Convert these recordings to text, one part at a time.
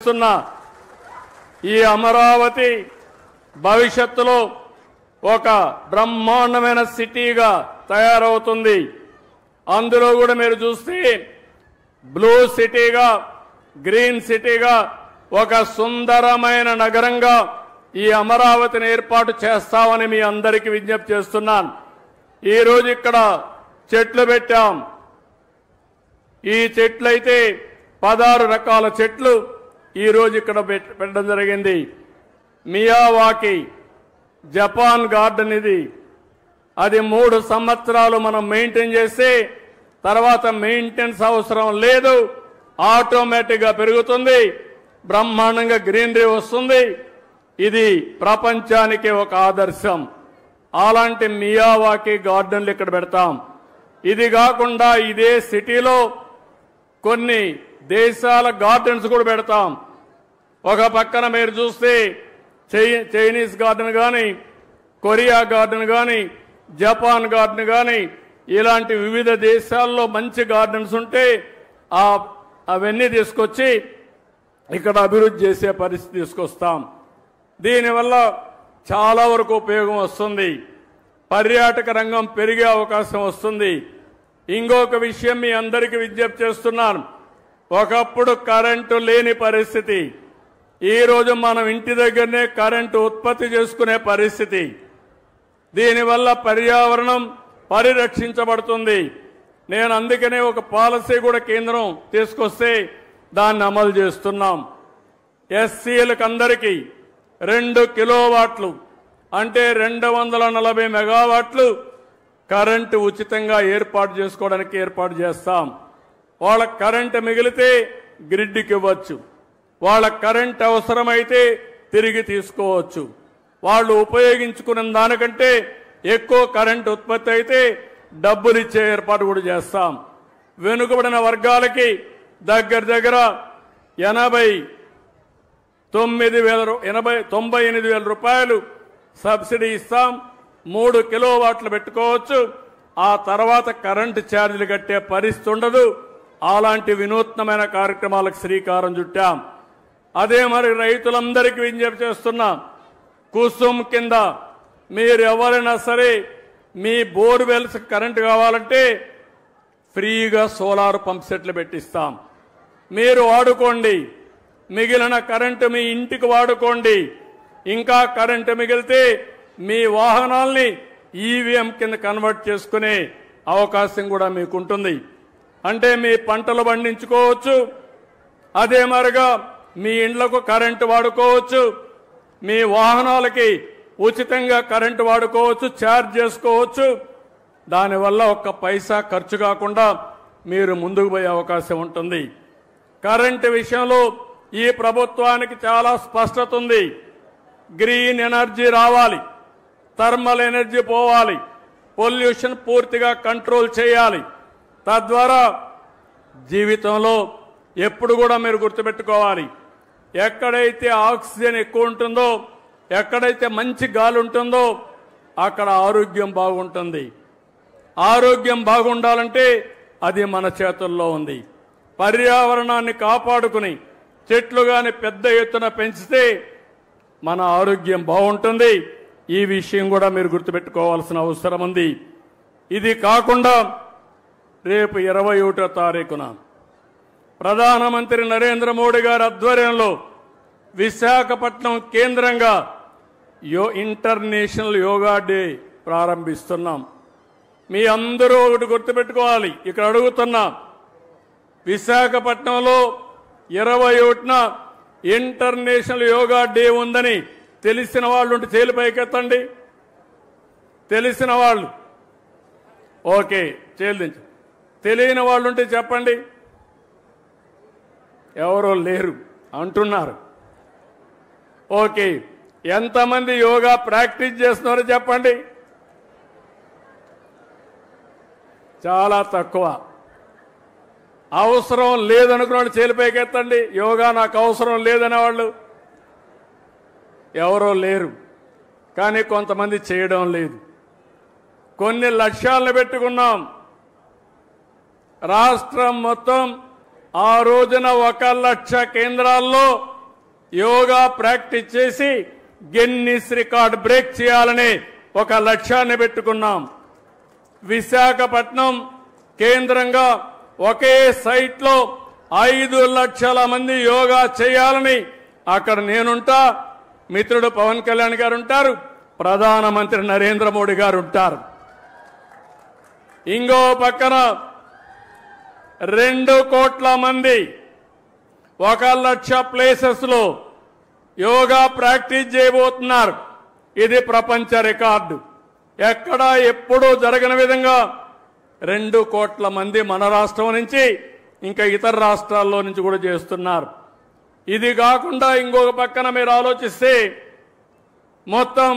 చేస్తున్నా ఈ అమరావతి భవిష్యత్తులో ఒక బ్రహ్మాండమైన సిటీగా తయారవుతుంది. అందులో కూడా మీరు చూస్తే బ్లూ సిటీగా, గ్రీన్ సిటీగా, ఒక సుందరమైన నగరంగా ఈ అమరావతిని ఏర్పాటు చేస్తామని మీ అందరికీ విజ్ఞప్తి చేస్తున్నాను. ఈరోజు ఇక్కడ చెట్లు పెట్టాం. ఈ చెట్లు అయితే 16 రకాల చెట్లు ఈరోజు ఇక్కడ పెట్టడం జరిగింది. మియావాకి జపాన్ గార్డెన్ ఇది. అది 3 సంవత్సరాలు మనం మెయింటైన్ చేస్తే తర్వాత మెయింటెనెన్స్ అవసరం లేదు, ఆటోమేటిక్గా పెరుగుతుంది, బ్రహ్మాండంగా గ్రీనరీ వస్తుంది. ఇది ప్రపంచానికి ఒక ఆదర్శం. అలాంటి మియావాకి గార్డెన్లు ఇక్కడ పెడతాం. ఇది కాకుండా ఇదే సిటీలో కొన్ని దేశాల గార్డెన్స్ కూడా పెడతాం. ఒక పక్కన మీరు చూస్తే చైనీస్ గార్డెన్ కానీ, కొరియా గార్డెన్ కానీ, జపాన్ గార్డెన్ కానీ, ఇలాంటి వివిధ దేశాల్లో మంచి గార్డెన్స్ ఉంటే అవన్నీ తీసుకొచ్చి ఇక్కడ అభివృద్ధి చేసే పరిస్థితి తీసుకొస్తాం. దీనివల్ల చాలా వరకు ఉపయోగం వస్తుంది. పర్యాటక రంగం పెరిగే అవకాశం వస్తుంది. ఇంకొక విషయం మీ అందరికీ విజ్ఞప్తి చేస్తున్నాను. ఒకప్పుడు కరెంటు లేని పరిస్థితి, ఈరోజు మనం ఇంటి దగ్గరనే కరెంటు ఉత్పత్తి చేసుకునే పరిస్థితి. దీనివల్ల పర్యావరణం పరిరక్షించబడుతుంది. నేను అందుకనే ఒక పాలసీ కూడా కేంద్రం తీసుకొస్తే దాన్ని అమలు చేస్తున్నాం. ఎస్సీలకు అందరికీ 2 కిలోవాట్లు అంటే 240 మెగావాట్లు కరెంటు ఉచితంగా ఏర్పాటు చేసుకోవడానికి ఏర్పాటు చేస్తాం. వాళ్ళ కరెంటు మిగిలితే గ్రిడ్కి ఇవ్వచ్చు, వాళ్ళ కరెంట్ అవసరమైతే తిరిగి తీసుకోవచ్చు. వాళ్ళు ఉపయోగించుకున్న దానికంటే ఎక్కువ కరెంటు ఉత్పత్తి అయితే డబ్బులు ఇచ్చే ఏర్పాటు కూడా చేస్తాం. వెనుకబడిన వర్గాలకి దగ్గర 98,000 రూపాయలు సబ్సిడీ ఇస్తాం. 3 కిలోవాట్లు పెట్టుకోవచ్చు. ఆ తర్వాత కరెంటు ఛార్జీలు కట్టే పరిస్థితి ఉండదు. అలాంటి వినూత్నమైన కార్యక్రమాలకు శ్రీకారం చుట్టాం. అదే మరి రైతులందరికీ విజ్ఞప్తి చేస్తున్నా, కుసుమ్ కింద మీరు ఎవరైనా సరే మీ బోర్వెల్స్ కరెంటు కావాలంటే ఫ్రీగా సోలార్ పంప్ సెట్లు పెట్టిస్తాం. మీరు వాడుకోండి, మిగిలిన కరెంటు మీ ఇంటికి వాడుకోండి. ఇంకా కరెంటు మిగిలితే మీ వాహనాల్ని ఈవీఎం కింద కన్వర్ట్ చేసుకునే అవకాశం కూడా మీకుంటుంది. అంటే మీ పంటలు పండించుకోవచ్చు, అదే మరిగా మీ ఇండ్లకు కరెంటు వాడుకోవచ్చు, మీ వాహనాలకి ఉచితంగా కరెంటు వాడుకోవచ్చు, ఛార్జ్ చేసుకోవచ్చు. దానివల్ల ఒక్క పైసా ఖర్చు కాకుండా మీరు ముందుకు పోయే అవకాశం ఉంటుంది. కరెంటు విషయంలో ఈ ప్రభుత్వానికి చాలా స్పష్టత ఉంది. గ్రీన్ ఎనర్జీ రావాలి, థర్మల్ ఎనర్జీ పోవాలి, పొల్యూషన్ పూర్తిగా కంట్రోల్ చేయాలి. తద్వారా జీవితంలో ఎప్పుడు కూడా మీరు గుర్తుపెట్టుకోవాలి, ఎక్కడైతే ఆక్సిజన్ ఎక్కువ ఉంటుందో, ఎక్కడైతే మంచి గాలి ఉంటుందో అక్కడ ఆరోగ్యం బాగుంటుంది. ఆరోగ్యం బాగుండాలంటే అది మన చేతుల్లో ఉంది. పర్యావరణాన్ని కాపాడుకుని చెట్లు గాని పెద్ద ఎత్తున పెంచితే మన ఆరోగ్యం బాగుంటుంది. ఈ విషయం కూడా మీరు గుర్తుపెట్టుకోవాల్సిన అవసరం ఉంది. ఇది కాకుండా రేపు 21వ తారీఖున ప్రధానమంత్రి నరేంద్ర మోడీ గారి ఆధ్వర్యంలో విశాఖపట్నం కేంద్రంగా ఇంటర్నేషనల్ యోగా డే ప్రారంభిస్తున్నాం. మీ అందరూ ఒకటి గుర్తుపెట్టుకోవాలి, ఇక్కడ అడుగుతున్నా, విశాఖపట్నంలో 21న ఇంటర్నేషనల్ యోగా డే ఉందని తెలిసిన వాళ్ళు ఉంటే చేలు పైకెత్తండి. తెలిసిన వాళ్ళు ఓకే, చేలు దించు. తెలియని వాళ్ళు ఉంటే చెప్పండి. ఎవరో లేరు అంటున్నారు. ఓకే, ఎంతమంది యోగా ప్రాక్టీస్ చేస్తున్నారో చెప్పండి. చాలా తక్కువ. అవసరం లేదనుకున్న చేలు పైకెత్తండి. యోగా నాకు అవసరం లేదనే వాళ్ళు ఎవరో లేరు. కానీ కొంతమంది చేయడం లేదు. కొన్ని లక్ష్యాలను పెట్టుకున్నాం. రాష్ట్రం మొత్తం ఆ రోజున 1 లక్ష కేంద్రాల్లో యోగా ప్రాక్టీస్ చేసి గిన్నిస్ రికార్డ్ బ్రేక్ చేయాలని ఒక లక్ష్యాన్ని పెట్టుకున్నాం. విశాఖపట్నం కేంద్రంగా ఒకే సైట్లో 5 లక్షల మంది యోగా చేయాలని అక్కడ నేనుంటా, మిత్రుడు పవన్ కళ్యాణ్ గారు ఉంటారు, ప్రధానమంత్రి నరేంద్ర మోడీ గారు ఉంటారు. ఇంకో పక్కన 2 కోట్ల మంది 1 లక్ష ప్లేసెస్ లో యోగా ప్రాక్టీస్ చేయబోతున్నారు. ఇది ప్రపంచ రికార్డు. ఎక్కడా ఎప్పుడూ జరగని విధంగా 2 కోట్ల మంది మన రాష్ట్రం నుంచి ఇంకా ఇతర రాష్ట్రాల్లో నుంచి కూడా చేస్తున్నారు. ఇది కాకుండా ఇంకొక పక్కన మీరు ఆలోచిస్తే మొత్తం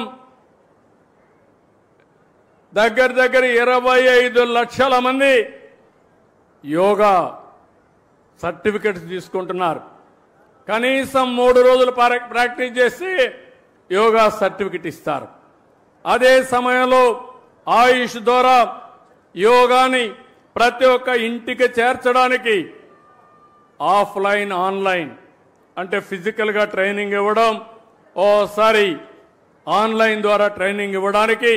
దగ్గర 25 లక్షల మంది యోగా సర్టిఫికెట్స్ తీసుకుంటున్నారు. కనీసం 3 రోజులు ప్రాక్టీస్ చేసి యోగా సర్టిఫికెట్ ఇస్తారు. అదే సమయంలో ఆయుష్ ద్వారా యోగాని ప్రతి ఒక్క ఇంటికి చేర్చడానికి ఆఫ్లైన్ ఆన్లైన్ అంటే ఫిజికల్గా ట్రైనింగ్ ఇవ్వడం, ఓసారి ఆన్లైన్ ద్వారా ట్రైనింగ్ ఇవ్వడానికి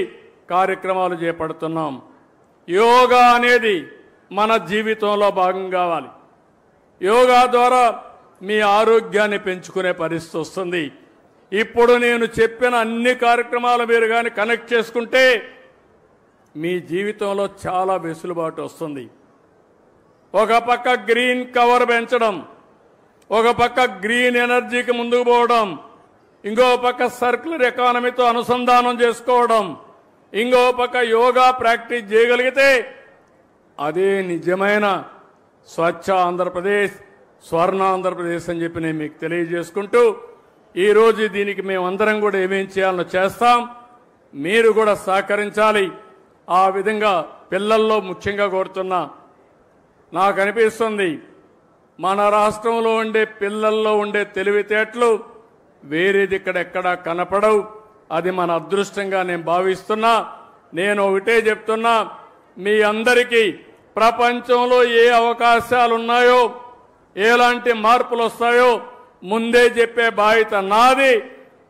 కార్యక్రమాలు చేపడుతున్నాం. యోగా అనేది మన జీవితంలో భాగం కావాలి. యోగా ద్వారా మీ ఆరోగ్యాన్ని పెంచుకునే పరిస్థితి వస్తుంది. ఇప్పుడు నేను చెప్పిన అన్ని కార్యక్రమాలు మీరు కానీ కనెక్ట్ చేసుకుంటే మీ జీవితంలో చాలా వెసులుబాటు వస్తుంది. ఒక పక్క గ్రీన్ కవర్ పెంచడం, ఒక పక్క గ్రీన్ ఎనర్జీకి ముందుకు పోవడం, ఇంకో పక్క సర్క్యులర్ ఎకానమీతో అనుసంధానం చేసుకోవడం, ఇంకో పక్క యోగా ప్రాక్టీస్ చేయగలిగితే అదే నిజమైన స్వచ్ఛ ఆంధ్రప్రదేశ్, స్వర్ణ ఆంధ్రప్రదేశ్ అని చెప్పి నేను మీకు తెలియజేసుకుంటూ ఈరోజు దీనికి మేమందరం కూడా ఏమేం చేయాలో చేస్తాం. మీరు కూడా సహకరించాలి. ఆ విధంగా పిల్లల్లో ముఖ్యంగా కోరుతున్నా, నాకు అనిపిస్తుంది మన రాష్ట్రంలో ఉండే పిల్లల్లో ఉండే తెలివితేటలు వేరేది ఇక్కడెక్కడా కనపడవు. అది మన అదృష్టంగా నేను భావిస్తున్నా. నేను ఒకటే చెప్తున్నా, మీ అందరికీ ప్రపంచంలో ఏ అవకాశాలు ఉన్నాయో, ఎలాంటి మార్పులు వస్తాయో ముందే చెప్పే బాధ్యత నాది.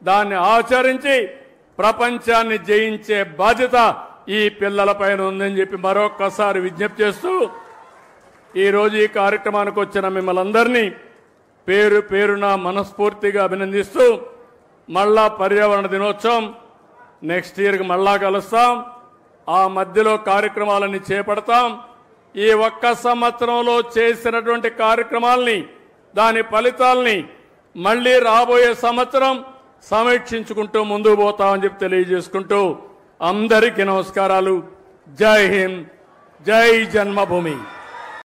దాన్ని ఆచరించి ప్రపంచాన్ని జయించే బాధ్యత ఈ పిల్లలపైన ఉందని చెప్పి మరొక్కసారి విజ్ఞప్తి చేస్తూ ఈరోజు ఈ కార్యక్రమానికి వచ్చిన మిమ్మల్ని అందరినీ పేరు పేరున మనస్ఫూర్తిగా అభినందిస్తూ మళ్ళా పర్యావరణ దినోత్సవం నెక్స్ట్ ఇయర్కి మళ్ళా కలుస్తాం. ఆ మధ్యలో కార్యక్రమాలన్నీ చేపడతాం. ఈ ఒక్క సంవత్సరంలో చేసినటువంటి కార్యక్రమాలని, దాని ఫలితాలని మళ్ళీ రాబోయే సంవత్సరం సమీక్షించుకుంటూ ముందుకు పోతామని చెప్పి తెలియజేసుకుంటూ అందరికీ నమస్కారాలు. జై హింద్, జై జన్మభూమి.